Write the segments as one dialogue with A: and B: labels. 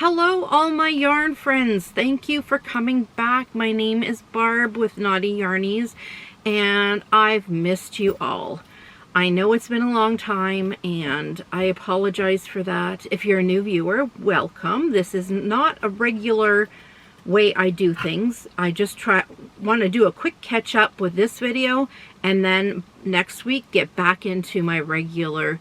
A: Hello all my yarn friends, thank you for coming back. My name is Barb with Knottyyarnies and I've missed you all. I know it's been a long time and I apologize for that. If you're a new viewer, welcome. This is not a regular way I do things. I just want to do a quick catch up with this video and then next week get back into my regular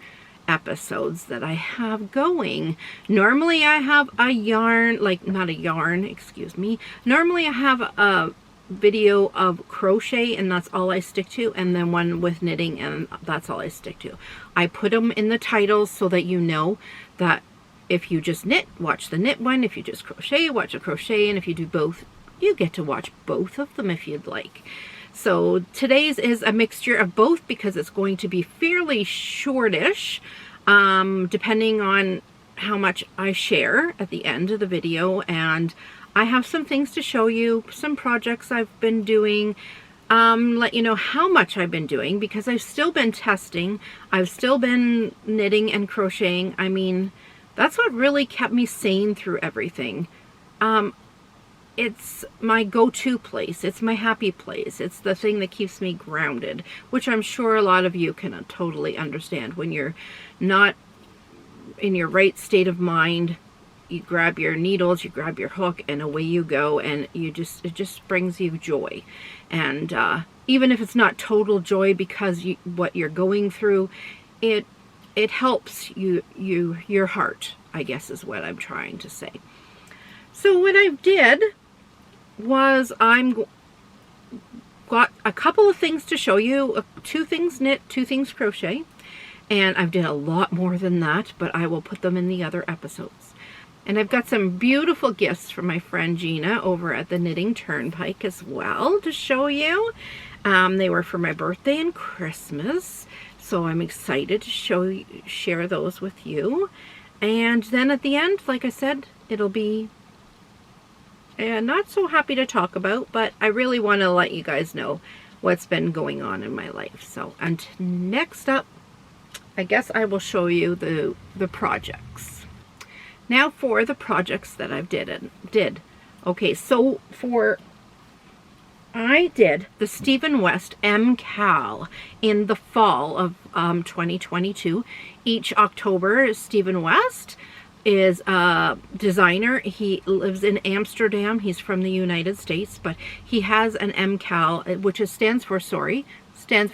A: episodes that I have going. Normally I have a yarn, not a yarn, excuse me. Normally I have a video of crochet and that's all I stick to, and then one with knitting and that's all I stick to. I put them in the titles so that you know that if you just knit, watch the knit one. If you just crochet, watch a crochet. And if you do both, you get to watch both of them if you'd like. So today's is a mixture of both because it's going to be fairly shortish, depending on how much I share at the end of the video. And I have some things to show you, some projects I've been doing, let you know how much I've been doing because I've still been testing. I've still been knitting and crocheting. I mean, that's what really kept me sane through everything. It's my go-to place. It's my happy place. It's the thing that keeps me grounded, which I'm sure a lot of you can totally understand. When you're not in your right state of mind, you grab your needles, you grab your hook, and away you go, and it just brings you joy. And even if it's not total joy because what you're going through, it helps your heart, I guess is what I'm trying to say. So what I did was got a couple of things to show you, 2 things knit, 2 things crochet, and I've did a lot more than that, but I will put them in the other episodes. And I've got some beautiful gifts from my friend Gina over at the Knitting Turnpike as well to show you. They were for my birthday and Christmas, so I'm excited to share those with you. And then at the end, like I said, it'll be not so happy to talk about, but I really want to let you guys know what's been going on in my life. So, and next up, I guess I will show you the projects. Now for the projects that I've did. Okay, so I did the Stephen West MCAL in the fall of 2022. Each October, Stephen West is a designer. He lives in Amsterdam. He's from the United States, but he has an MCAL, which stands for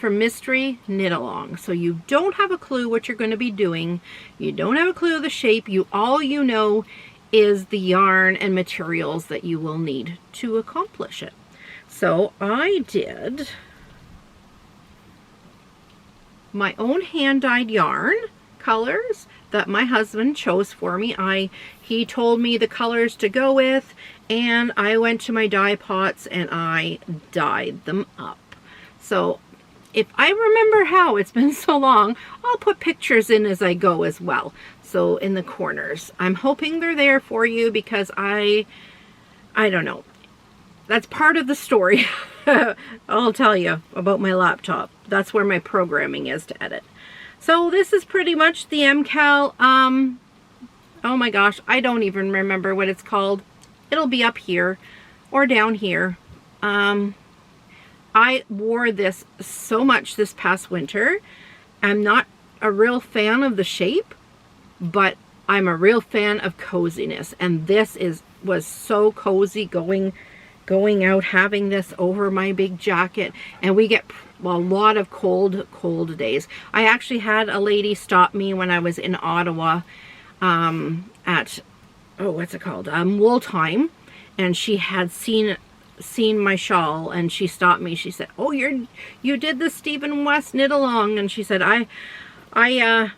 A: Mystery Knit Along. So you don't have a clue what you're going to be doing. You don't have a clue of the shape. All you know is the yarn and materials that you will need to accomplish it. So I did my own hand-dyed yarn colors that my husband chose for me. He told me the colors to go with, and I went to my dye pots and I dyed them up. So if I remember how, it's been so long, I'll put pictures in as I go as well. So in the corners, I'm hoping they're there for you because I don't know. That's part of the story. I'll tell you about my laptop. That's where my programming is to edit. So this is pretty much the MCAL. Oh my gosh, I don't even remember what it's called. It'll be up here or down here. I wore this so much this past winter. I'm not a real fan of the shape, but I'm a real fan of coziness. And this was so cozy going out, having this over my big jacket. And we get a lot of cold days. I actually had a lady stop me when I was in Ottawa at, what's it called? Wool Time. And she had seen my shawl and she stopped me. She said, "Oh, you did the Stephen West knit along." And she said, I'm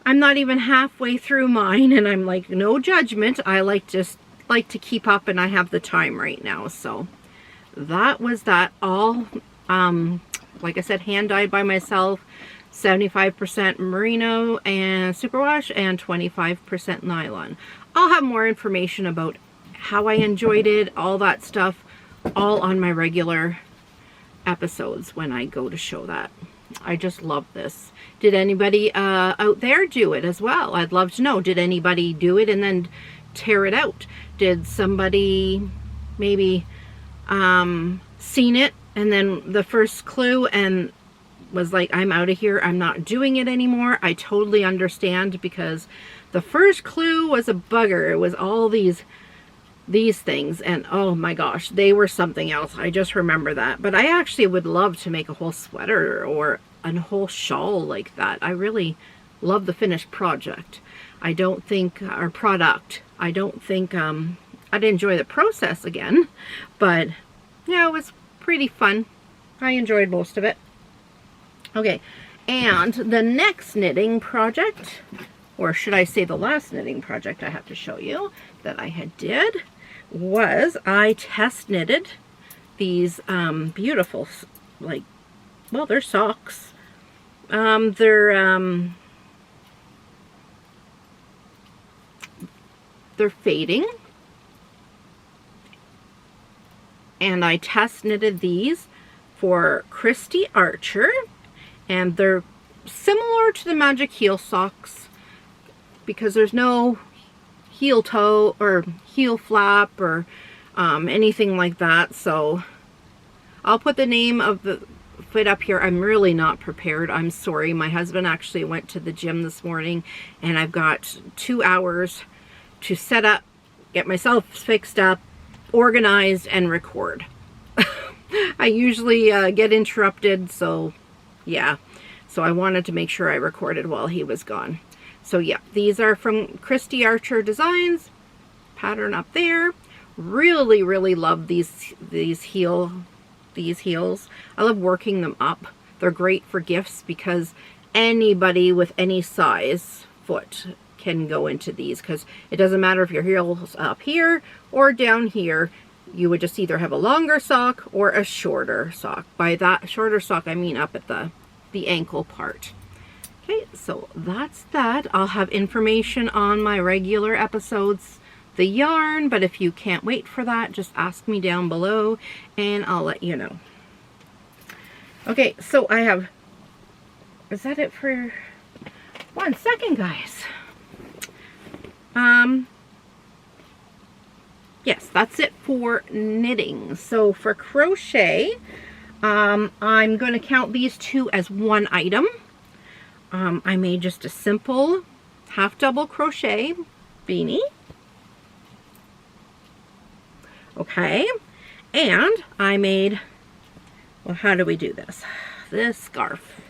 A: not even halfway through mine. And I'm like, no judgment. I like to keep up and I have the time right now. So that was that. All like I said, hand dyed by myself, 75% merino and superwash and 25% nylon. I'll have more information about how I enjoyed it, all that stuff, all on my regular episodes when I go to show that. I just love this. Did anybody out there do it as well? I'd love to know. Did anybody do it and then tear it out? Did somebody maybe seen it and then the first clue and was like, I'm out of here, I'm not doing it anymore? I totally understand, because the first clue was a bugger. It was all these things, and oh my gosh, they were something else. I just remember that. But I actually would love to make a whole sweater or a whole shawl like that. I really love the finished project. I don't think, or product, I don't think I'd enjoy the process again, but yeah, it was pretty fun. I enjoyed most of it. Okay, and the next knitting project, or should I say the last knitting project I have to show you that I had did, was I test knitted these beautiful, like, well, they're socks. They're fading. And I test knitted these for Christy Archer, and they're similar to the Magic Heel socks because there's no heel toe or heel flap or anything like that. So I'll put the name of the fit up here. I'm really not prepared. I'm sorry. My husband actually went to the gym this morning, and I've got 2 hours to set up, get myself fixed up, organized, and record. I usually get interrupted, so yeah. So I wanted to make sure I recorded while he was gone. So yeah, these are from Christy Archer Designs. Pattern up there. Really, really love these heels. I love working them up. They're great for gifts because anybody with any size foot can go into these, because it doesn't matter if your heel's up here or down here. You would just either have a longer sock or a shorter sock. By that shorter sock, I mean up at the ankle part. Okay, so that's that. I'll have information on my regular episodes, the yarn, but if you can't wait for that, just ask me down below and I'll let you know. Okay, so I have, is that it for 1 second, guys? Yes, that's it for knitting. So for crochet, I'm going to count these two as one item. I made just a simple half double crochet beanie. Okay, and I made, well, how do we do this? This scarf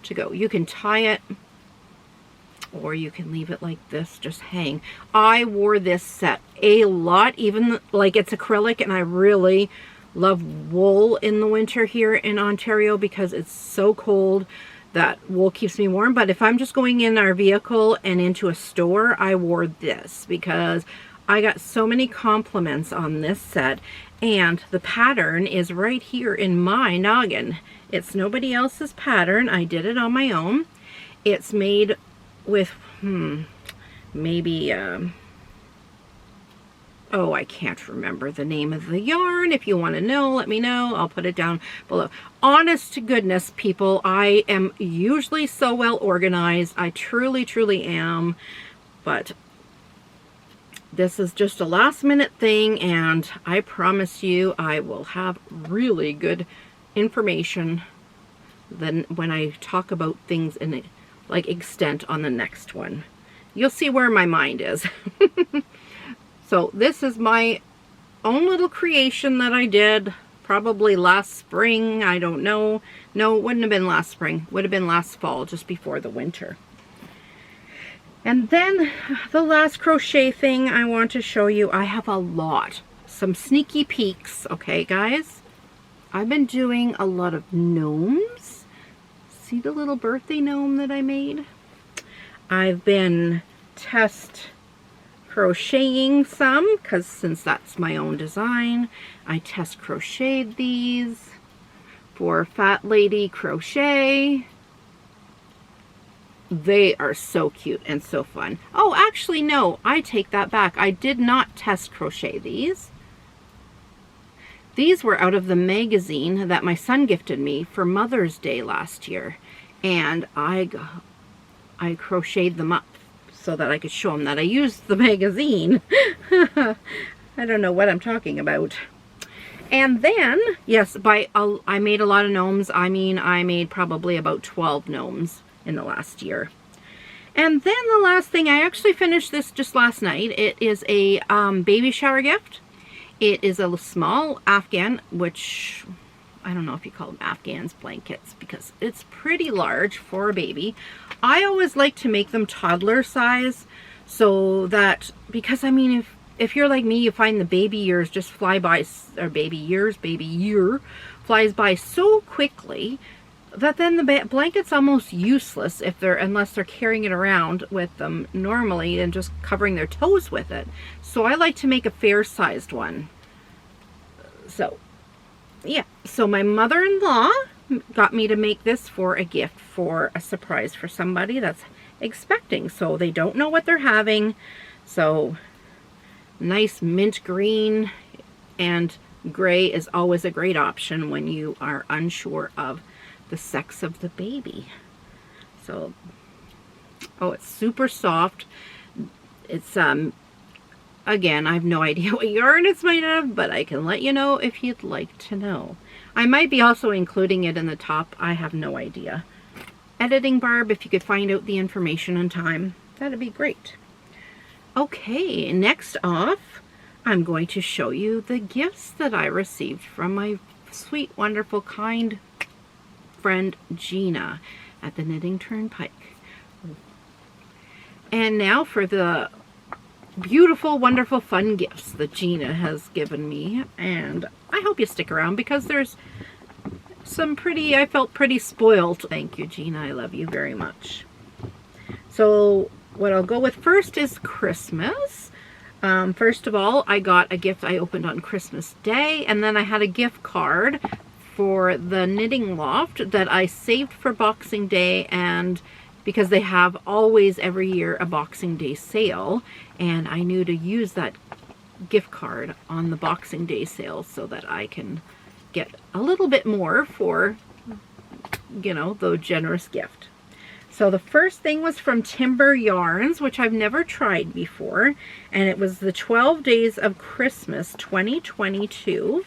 A: to go. You can tie it, or you can leave it like this, just hang. I wore this set a lot, even like it's acrylic, and I really love wool in the winter here in Ontario because it's so cold that wool keeps me warm. But if I'm just going in our vehicle and into a store, I wore this because I got so many compliments on this set, and the pattern is right here in my noggin. It's nobody else's pattern. I did it on my own. It's made with maybe oh, I can't remember the name of the yarn. If you want to know, let me know. I'll put it down below. Honest to goodness, people, I am usually so well organized. I truly am, but this is just a last minute thing, and I promise you I will have really good information then when I talk about things in like extent on the next one. You'll see where my mind is. So this is my own little creation that I did probably last spring. I don't know. No, it wouldn't have been last spring. Would have been last fall, just before the winter. And then the last crochet thing I want to show you, I have a lot. Some sneaky peeks, okay guys? I've been doing a lot of gnomes. See the little birthday gnome that I made? I've been test crocheting some, because since that's my own design, I test crocheted these for Fat Lady Crochet. They are so cute and so fun. Oh, actually, no, I take that back. I did not test crochet these. These were out of the magazine that my son gifted me for Mother's Day last year, and I crocheted them up so that I could show them that I used the magazine. I don't know what I'm talking about. And then, yes, I made a lot of gnomes. I mean, I made probably about 12 gnomes in the last year. And then the last thing, I actually finished this just last night. It is a baby shower gift. It is a small Afghan, which I don't know if you call them Afghans blankets, because it's pretty large for a baby. I always like to make them toddler size, so that, because I mean, if you're like me, you find the baby years just fly by, or baby year flies by so quickly that then the blanket's almost useless unless they're carrying it around with them normally and just covering their toes with it. So I like to make a fair-sized one. So, yeah. So my mother-in-law got me to make this for a gift, for a surprise for somebody that's expecting. So they don't know what they're having. So nice mint green and gray is always a great option when you are unsure of the sex of the baby. So, oh, it's super soft. It's again, I have no idea what yarn it's made of, but I can let you know if you'd like to know. I might be also including it in the top. I have no idea. Editing Barb, if you could find out the information in time, that'd be great. Okay, next off, I'm going to show you the gifts that I received from my sweet, wonderful, kind friend Gina at the Knitting Turnpike. And now for the beautiful, wonderful, fun gifts that Gina has given me. And I hope you stick around because there's some I felt pretty spoiled. Thank you, Gina. I love you very much. So what I'll go with first is Christmas. First of all, I got a gift I opened on Christmas Day, and then I had a gift card for the Knitting Loft that I saved for Boxing Day, and because they have always every year a Boxing Day sale, and I knew to use that gift card on the Boxing Day sale so that I can get a little bit more for, you know, the generous gift. So the first thing was from Timber Yarns, which I've never tried before, and it was the 12 Days of Christmas 2022.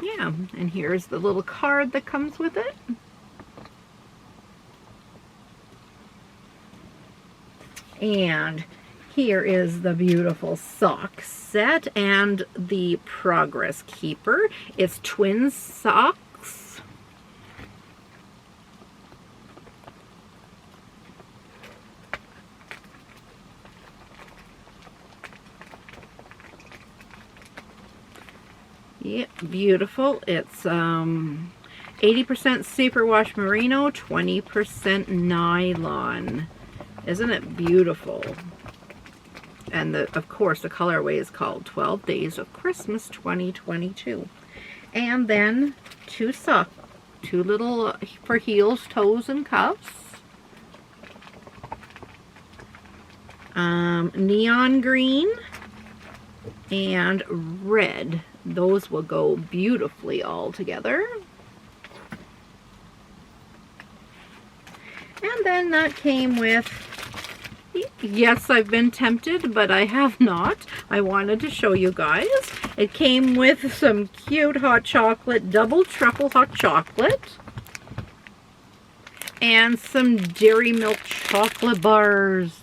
A: Yeah, and here's the little card that comes with it. And here is the beautiful sock set and the Progress Keeper. It's twin socks. Yeah, beautiful. It's 80% superwash merino, 20% nylon. Isn't it beautiful? And of course the colorway is called 12 Days of Christmas 2022. And then two little for heels, toes, and cuffs. Neon green and red. Those will go beautifully all together. And then that came with, yes, I've been tempted, but I have not. I wanted to show you guys. It came with some cute hot chocolate, double truffle hot chocolate, and some dairy milk chocolate bars.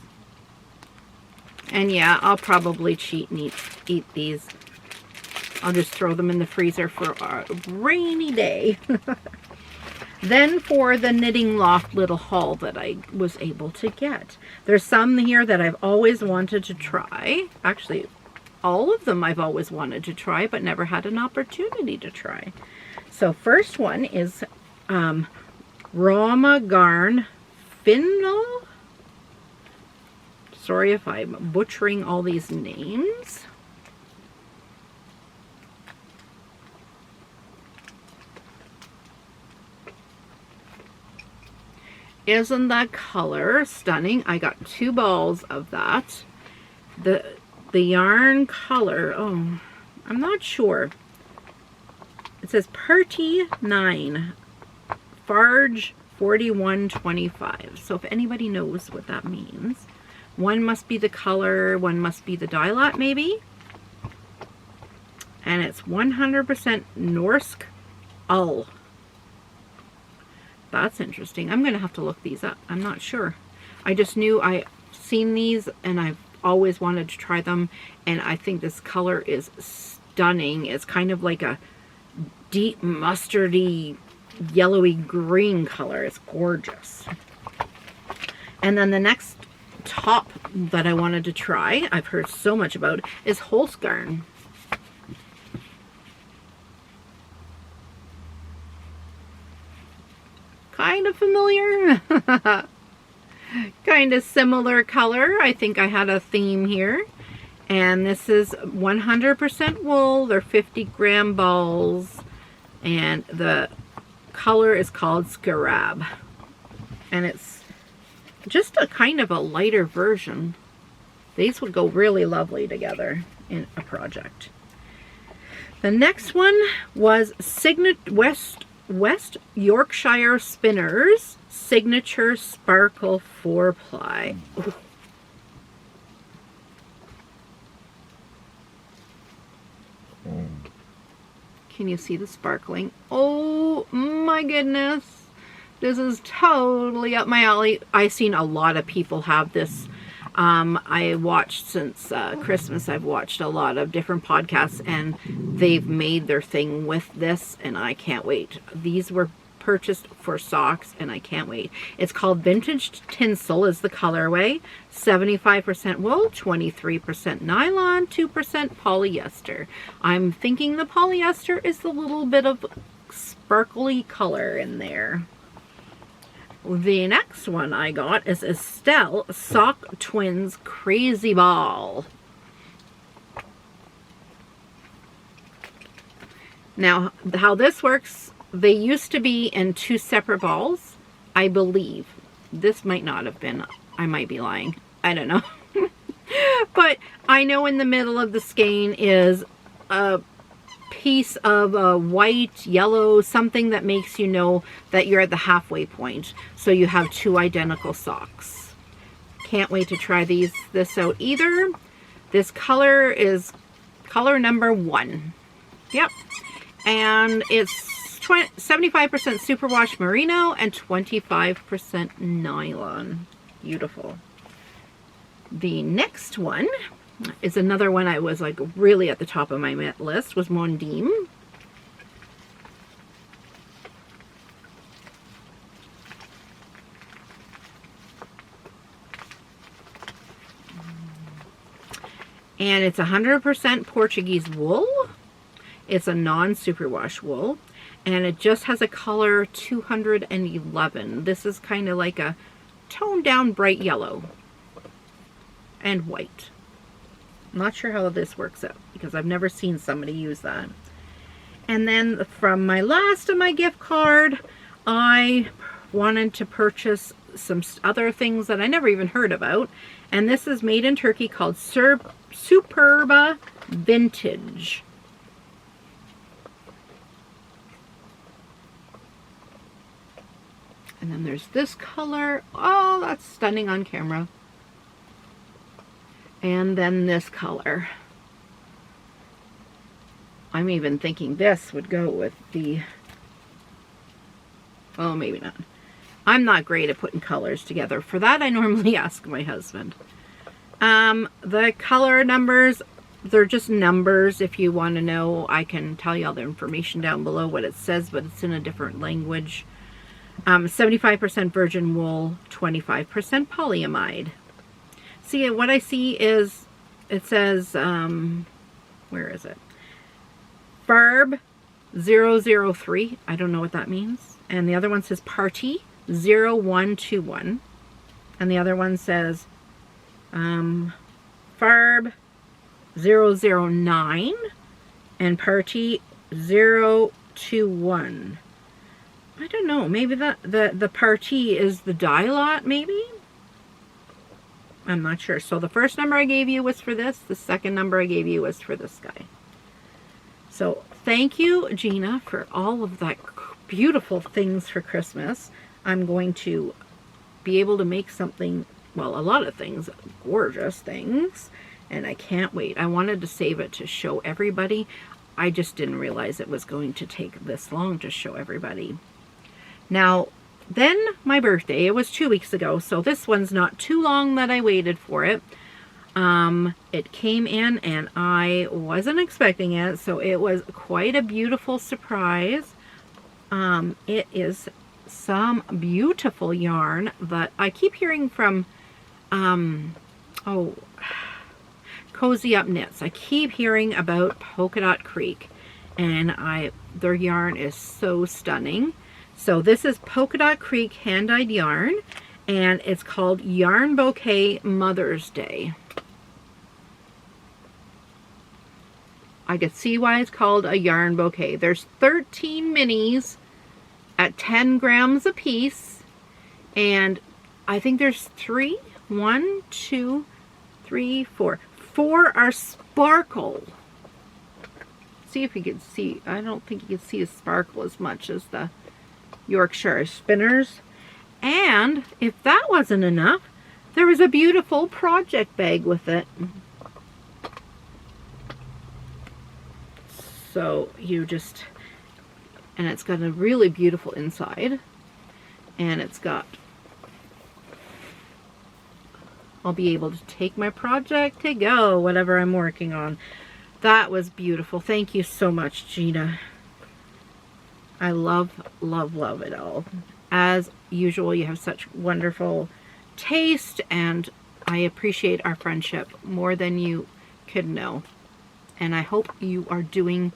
A: And yeah, I'll probably cheat and eat these. I'll just throw them in the freezer for a rainy day. Then for the Knitting Loft little haul that I was able to get. There's some here that I've always wanted to try. Actually, all of them I've always wanted to try, but never had an opportunity to try. So first one is Rama Garn Finnel. Sorry if I'm butchering all these names. Isn't that color stunning? I got 2 balls of that. The yarn color, oh, I'm not sure. It says Party 9, Farge $41.25. So if anybody knows what that means, one must be the color, one must be the dye lot maybe. And it's 100% Norsk Ull. That's interesting. I'm going to have to look these up. I'm not sure. I just knew I've seen these and I've always wanted to try them. And I think this color is stunning. It's kind of like a deep mustardy, yellowy green color. It's gorgeous. And then the next top that I wanted to try, I've heard so much about, is Holzgarn. Kind of familiar. Kind of similar color. I think I had a theme here. And this is 100% wool. They're 50-gram balls. And the color is called Scarab. And it's just a kind of a lighter version. These would go really lovely together in a project. The next one was West Yorkshire Spinners Signature Sparkle 4-ply. Can you see the sparkling? Oh my goodness. This is totally up my alley. I've seen a lot of people have this. I watched since Christmas, I've watched a lot of different podcasts and they've made their thing with this and I can't wait. These were purchased for socks and I can't wait. It's called Vintage Tinsel is the colorway. 75% wool, 23% nylon, 2% polyester. I'm thinking the polyester is the little bit of sparkly color in there. The next one I got is Estelle Sock Twins Crazy Ball. Now, how this works, they used to be in 2 separate balls, I believe. This might not have been. I might be lying. I don't know. But I know in the middle of the skein is a piece of white, yellow, something that makes you know that you're at the halfway point. So you have 2 identical socks. Can't wait to try this out either. This color is color number 1. Yep. And it's 75% superwash merino and 25% nylon. Beautiful. The next one is another one I was like really at the top of my list, was Mondim. And it's 100% Portuguese wool. It's a non-superwash wool. And it just has a color 211. This is kind of like a toned down bright yellow and white. I'm not sure how this works out because I've never seen somebody use that. And then from my last of my gift card, I wanted to purchase some other things that I never even heard about. And this is made in Turkey called Superba Vintage. And then there's this color. Oh, that's stunning on camera. And then this color. I'm even thinking this would go with the... Oh, maybe not. I'm not great at putting colors together. For that, I normally ask my husband. The color numbers, they're just numbers. If you want to know, I can tell you all the information down below what it says, but it's in a different language. 75% virgin wool, 25% polyamide. See, what I see is, it says, where is it? Barb 003. I don't know what that means. And the other one says Party 0121. And the other one says Farb 009 and Party 021. I don't know. Maybe the Party is the dye lot, maybe? I'm not sure. So the first number I gave you was for this. The second number I gave you was for this guy. So thank you, Gina, for all of that beautiful things for Christmas. I'm going to be able to make something, well, a lot of things, gorgeous things, and I can't wait. I wanted to save it to show everybody. I just didn't realize it was going to take this long to show everybody. Now, then my birthday, it was 2 weeks ago, so this one's not too long that I waited for it. It came in and I wasn't expecting it, so it was quite a beautiful surprise. It is some beautiful yarn that I keep hearing from, Cozy Up Knits. I keep hearing about Polka Dot Creek, and their yarn is so stunning. So this is Polka Dot Creek hand-dyed yarn, and it's called Yarn Bouquet Mother's Day. I could see why it's called a yarn bouquet. There's 13 minis at 10 grams a piece, and I think there's 1, 2, 3, 4. 4 are sparkle. See if you can see. I don't think you can see a sparkle as much as the Yorkshire spinners. And if that wasn't enough, there was a beautiful project bag with it. So you just, and it's got a really beautiful inside, and it's got, I'll be able to take my project to go, whatever I'm working on. That was beautiful. Thank you so much, Gina. I love, love, love it all. As usual, you have such wonderful taste, and I appreciate our friendship more than you could know. And I hope you are doing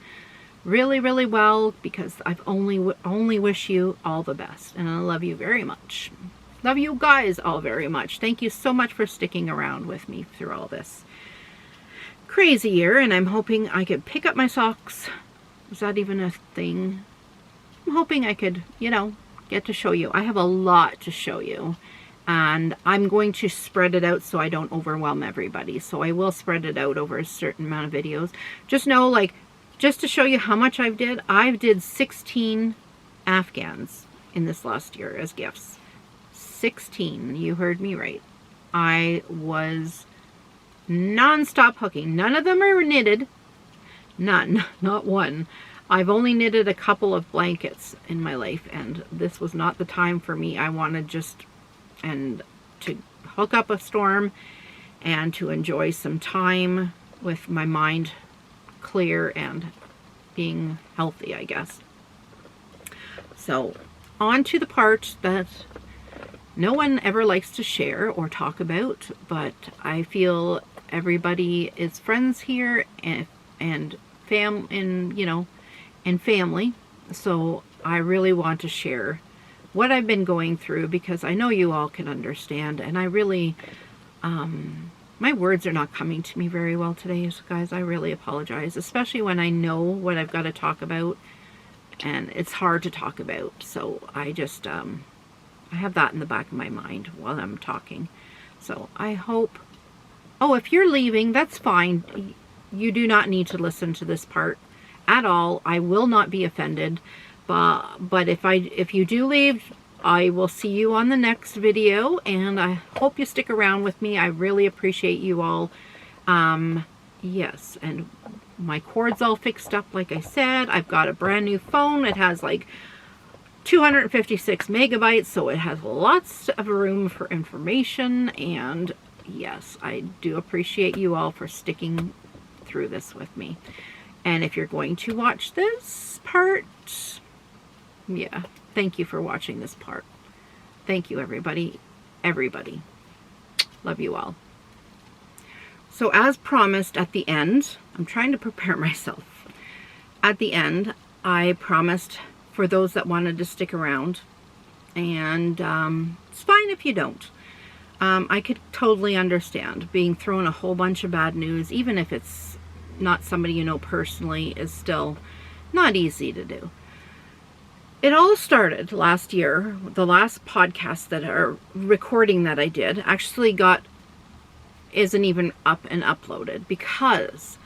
A: really, really well, because I've only wish you all the best. And I love you very much. Love you guys all very much. Thank you so much for sticking around with me through all this crazy year. And I'm hoping I could pick up my socks. Is that even a thing? I'm hoping I could, you know, get to show you. I have a lot to show you. And I'm going to spread it out so I don't overwhelm everybody. So I will spread it out over a certain amount of videos. Just know, like, just to show you how much I did 16 Afghans in this last year as gifts. 16. You heard me right. I was non-stop hooking. None of them are knitted. None. Not one. I've only knitted a couple of blankets in my life, and this was not the time for me. I wanted just to hook up a storm and to enjoy some time with my mind clear and being healthy, I guess. So on to the part that no one ever likes to share or talk about, but I feel everybody is friends here and family. So I really want to share what I've been going through, because I know you all can understand, and I really, my words are not coming to me very well today, guys. I really apologize, especially when I know what I've got to talk about, and it's hard to talk about. So I just, I have that in the back of my mind while I'm talking. So I hope, if you're leaving, that's fine. You do not need to listen to this part at all. I will not be offended. But if you do leave, I will see you on the next video, and I hope you stick around with me. I really appreciate you all. Yes, and my cord's all fixed up, like I said. I've got a brand new phone. It has like 256 megabytes, so it has lots of room for information. And yes, I do appreciate you all for sticking through this with me. And if you're going to watch this part, yeah, thank you for watching this part. Thank you, everybody. Everybody. Love you all. So as promised at the end, I'm trying to prepare myself. At the end, I promised for those that wanted to stick around, and it's fine if you don't. I could totally understand being thrown a whole bunch of bad news, even if it's not somebody you know personally, is still not easy to do. It all started last year. The last podcast recording that I did actually isn't even up and uploaded, because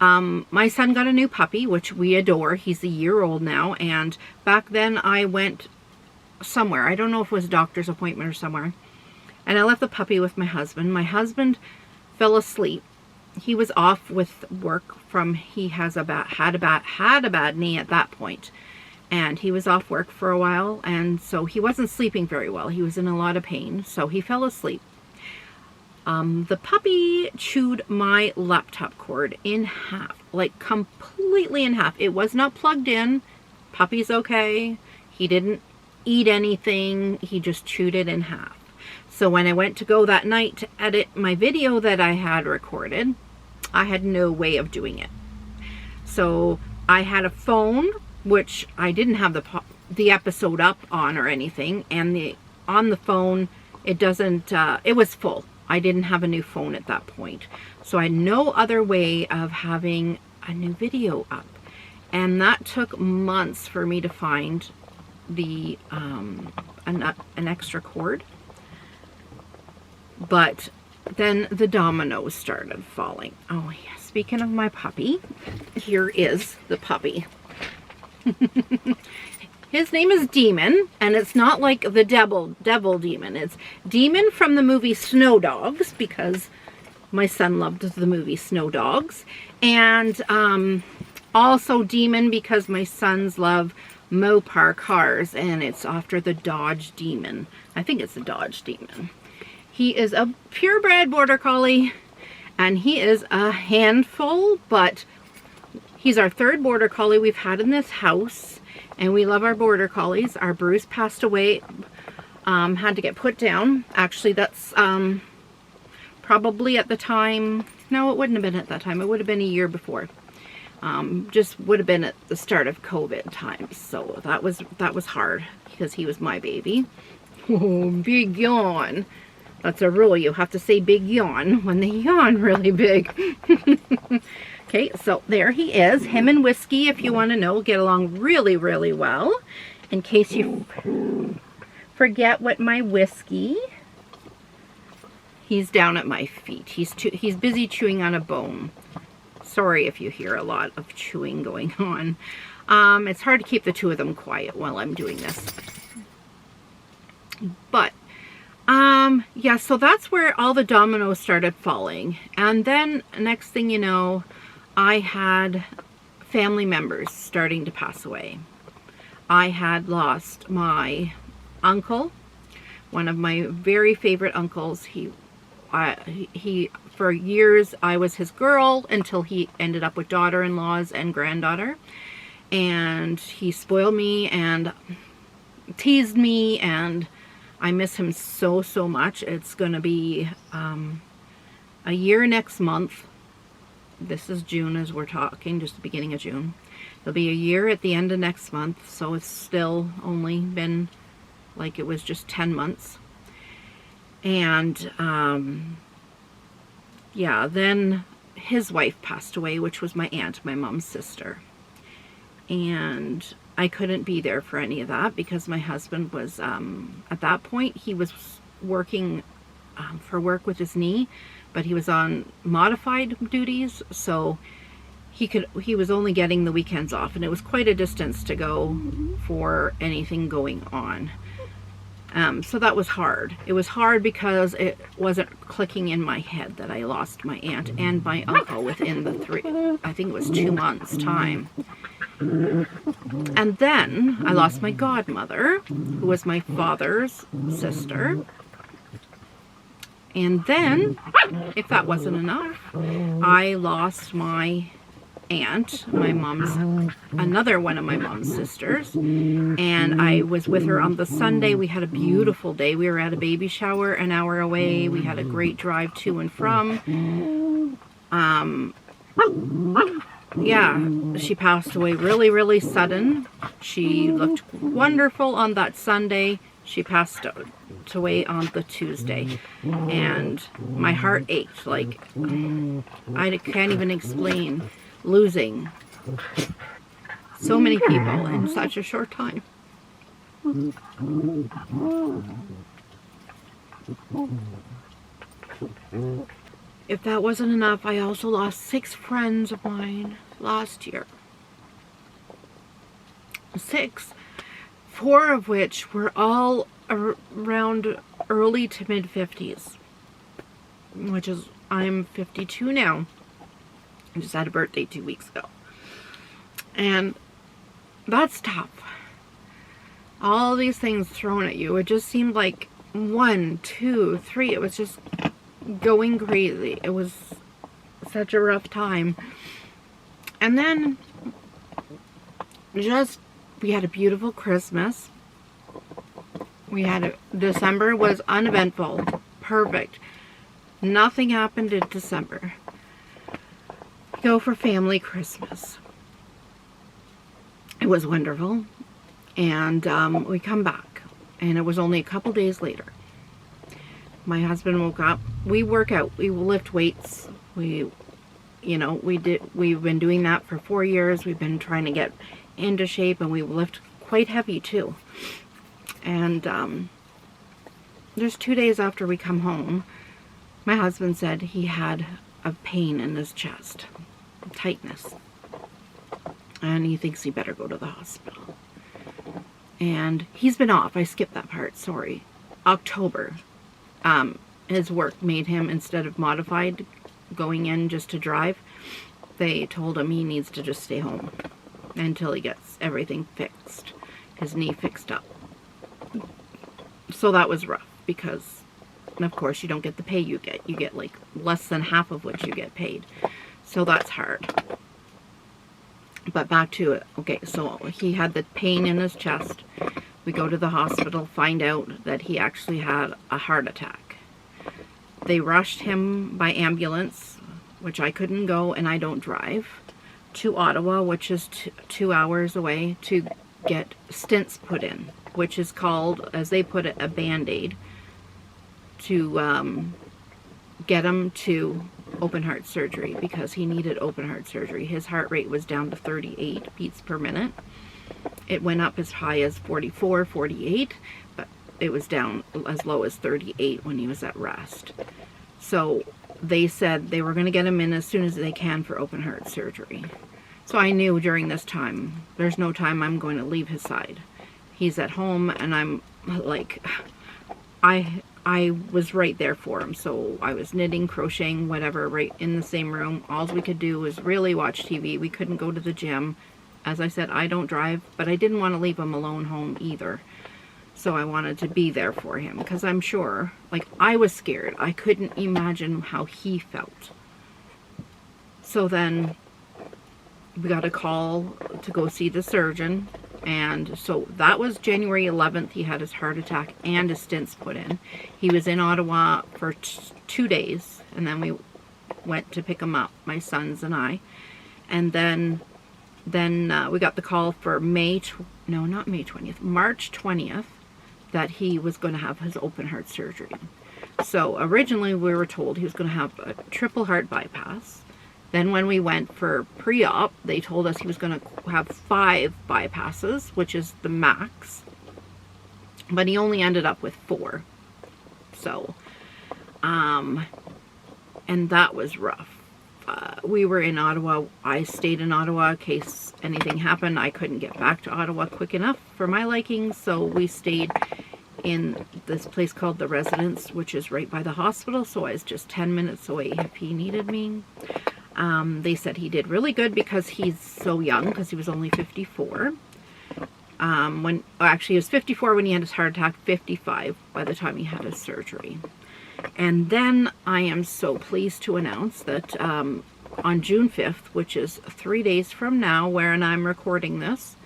A: my son got a new puppy, which we adore. He's a year old now, and back then I went somewhere. I don't know if it was a doctor's appointment or somewhere. And I left the puppy with my husband. My husband fell asleep. He was off with work from, he had a bad knee at that point. And he was off work for a while, and so he wasn't sleeping very well. He was in a lot of pain, so he fell asleep. The puppy chewed my laptop cord in half, like completely in half. It was not plugged in. Puppy's okay. He didn't eat anything. He just chewed it in half. So when I went to go that night to edit my video that I had recorded, I had no way of doing it. So I had a phone, which I didn't have the episode up on or anything, and on the phone, it doesn't, it was full. I didn't have a new phone at that point. So I had no other way of having a new video up. And that took months for me to find the an extra cord. But then the dominoes started falling. Oh yeah, speaking of my puppy, here is the puppy. His name is Demon, and it's not like the devil demon. It's Demon from the movie Snow Dogs, because my son loved the movie Snow Dogs. And also Demon because my sons love Mopar cars, and it's after the Dodge Demon. I think it's the Dodge Demon. He is a purebred border collie, and he is a handful, but he's our third border collie we've had in this house. And we love our border collies. Our Bruce passed away, had to get put down. Actually, that's probably at the time, no, it wouldn't have been at that time. It would have been a year before. Just would have been at the start of COVID times. So that was hard because he was my baby. Oh, big yawn. That's a rule. You have to say big yawn when they yawn really big. Okay, so there he is. Him and Whiskey, if you want to know, get along really, really well. In case you forget what my Whiskey, he's down at my feet. He's busy chewing on a bone. Sorry if you hear a lot of chewing going on. It's hard to keep the two of them quiet while I'm doing this. But yeah, so that's where all the dominoes started falling. And then next thing you know, I had family members starting to pass away. I had lost my uncle, one of my very favorite uncles. He for years I was his girl until he ended up with daughter-in-laws and granddaughter. And he spoiled me and teased me, and I miss him so, so much. It's going to be a year next month. This is June as we're talking, just the beginning of June. It'll be a year at the end of next month, so it's still only been like it was just 10 months. And yeah, then his wife passed away, which was my aunt, my mom's sister. And I couldn't be there for any of that because my husband was, at that point, he was working for work with his knee, but he was on modified duties, so he was only getting the weekends off, and it was quite a distance to go for anything going on. So that was hard. It was hard because it wasn't clicking in my head that I lost my aunt and my uncle within I think it was 2 months time. And then I lost my godmother, who was my father's sister. And then, if that wasn't enough, I lost my aunt, another one of my mom's sisters. And I was with her on the Sunday. We had a beautiful day. We were at a baby shower an hour away. We had a great drive to and from. Yeah, she passed away really, really sudden. She looked wonderful on that Sunday. She passed away on the Tuesday, and my heart ached. Like, I can't even explain losing so many people in such a short time. If that wasn't enough, I also lost 6 friends of mine last year. 6 4 of which were all around early to mid 50s, which is, I'm 52 now. I just had a birthday 2 weeks ago. And that's tough. All these things thrown at you. It just seemed like 1, 2, 3. It was just going crazy. It was such a rough time. And then we had a beautiful Christmas. December was uneventful. Perfect. Nothing happened in December. Go for family Christmas. It was wonderful. And we come back. And it was only a couple days later. My husband woke up. We work out. We lift weights. We've been doing that for 4 years. We've been trying to get into shape, and we lift quite heavy too. And just 2 days after we come home, my husband said he had a pain in his chest, tightness, and he thinks he better go to the hospital. And he's been off. I skipped that part, sorry. October. His work made him, instead of modified, going in just to drive, they told him he needs to just stay home until he gets everything fixed, his knee fixed up. So that was rough, because of course you don't get the pay you get like less than half of what you get paid, so that's hard. But back to it. Okay, so he had the pain in his chest. We go to the hospital, find out that he actually had a heart attack. They rushed him by ambulance, which I couldn't go, and I don't drive, to Ottawa, which is 2 hours away, to get stents put in, which is called, as they put it, a Band-Aid, to get him to open heart surgery, because he needed open heart surgery. His heart rate was down to 38 beats per minute. It went up as high as 44, 48, but it was down as low as 38 when he was at rest. So they said they were going to get him in as soon as they can for open heart surgery. So I knew during this time, there's no time I'm going to leave his side. He's at home, and I'm like, I was right there for him. So I was knitting, crocheting, whatever, right in the same room. All we could do was really watch TV. We couldn't go to the gym. As I said, I don't drive, but I didn't want to leave him alone home either. So I wanted to be there for him, because I'm sure, like, I was scared. I couldn't imagine how he felt. So then we got a call to go see the surgeon. And so that was January 11th. He had his heart attack and his stents put in. He was in Ottawa for 2 days, and then we went to pick him up, my sons and I. And then we got the call for March 20th, that he was going to have his open heart surgery. So originally we were told he was going to have a triple heart bypass. Then when we went for pre-op, they told us he was going to have 5 bypasses, which is the max. But he only ended up with 4. So, and that was rough. We were in Ottawa. I stayed in Ottawa in case anything happened. I couldn't get back to Ottawa quick enough for my liking, so we stayed in this place called The Residence, which is right by the hospital, so I was just 10 minutes away if he needed me. They said he did really good because he's so young, because he was only 54. Actually, he was 54 when he had his heart attack, 55 by the time he had his surgery. And then I am so pleased to announce that on June 5th, which is 3 days from now, when I'm recording this,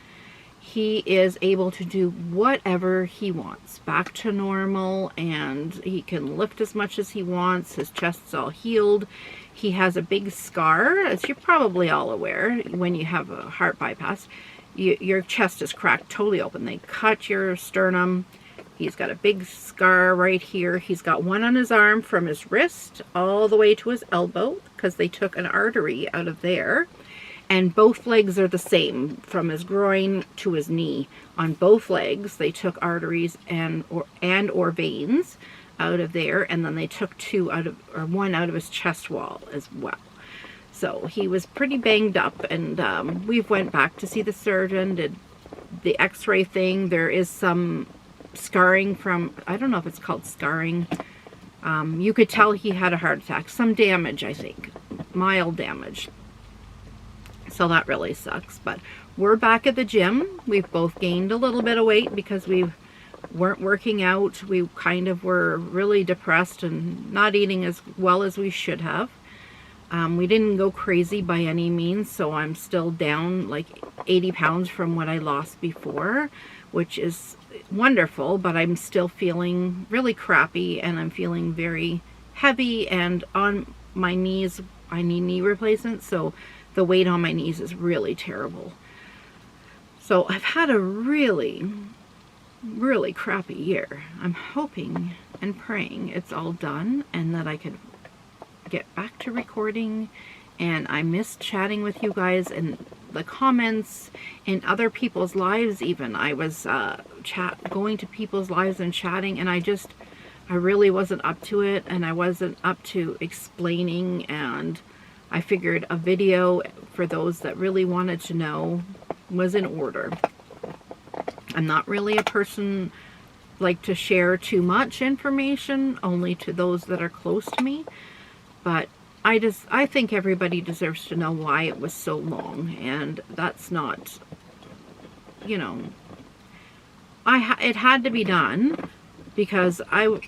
A: he is able to do whatever he wants, back to normal, and he can lift as much as he wants. His chest's all healed. He has a big scar, as you're probably all aware. When you have a heart bypass, your chest is cracked totally open. They cut your sternum. He's got a big scar right here. He's got one on his arm from his wrist all the way to his elbow, because they took an artery out of there. And both legs are the same, from his groin to his knee. On both legs, they took arteries and or veins out of there, and then they took one out of his chest wall as well. So he was pretty banged up, and we went back to see the surgeon, did the x-ray thing, there is some scarring from, I don't know if it's called scarring. You could tell he had a heart attack. Some damage, I think. Mild damage. So that really sucks. But we're back at the gym. We've both gained a little bit of weight because we weren't working out. We kind of were really depressed and not eating as well as we should have. We didn't go crazy by any means, so I'm still down like 80 pounds from what I lost before, which is wonderful, but I'm still feeling really crappy and I'm feeling very heavy, and on my knees, I need knee replacements, so the weight on my knees is really terrible. So I've had a really crappy year. I'm hoping and praying it's all done and that I could get back to recording. And I missed chatting with you guys and the comments in other people's lives. Even I was going to people's lives and chatting, and I really wasn't up to it, and I wasn't up to explaining, and I figured a video for those that really wanted to know was in order. I'm not really a person like to share too much information, only to those that are close to me, but I think everybody deserves to know why it was so long, and that's not, you know, it had to be done because I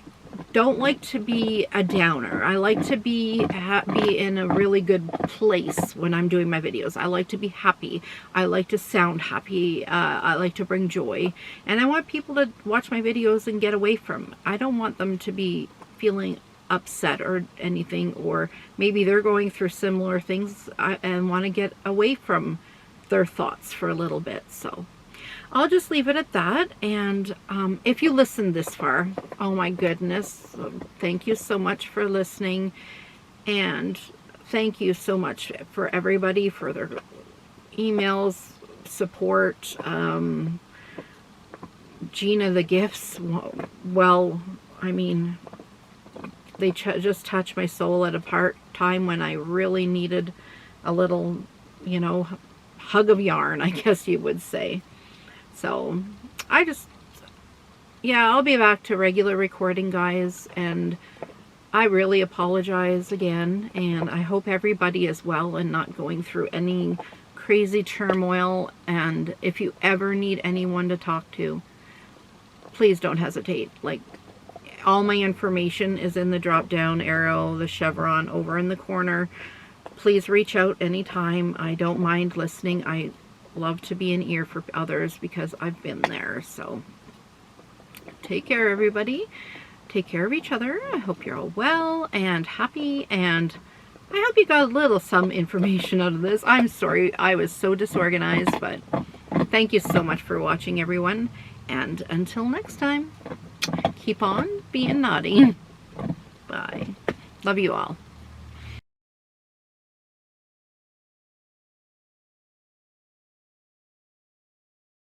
A: don't like to be a downer. I like to be in a really good place when I'm doing my videos. I like to be happy. I like to sound happy. I like to bring joy, and I want people to watch my videos and get away from. I don't want them to be feeling upset or anything, or maybe they're going through similar things and want to get away from their thoughts for a little bit. So I'll just leave it at that. And if you listened this far, oh my goodness, thank you so much for listening, and thank you so much for everybody for their emails, support. Gina, the gifts, well, I mean, they just touched my soul at a time when I really needed a little, you know, hug of yarn, I guess you would say. So yeah, I'll be back to regular recording, guys, and I really apologize again, and I hope everybody is well and not going through any crazy turmoil. And if you ever need anyone to talk to, please don't hesitate. Like, all my information is in the drop down arrow, the chevron over in the corner. Please reach out anytime. I don't mind listening. I love to be an ear for others because I've been there. So take care, everybody. Take care of each other. I hope you're all well and happy, and I hope you got some information out of this. I'm sorry I was so disorganized, but thank you so much for watching, everyone. And until next time, keep on being naughty. Bye. Love you all.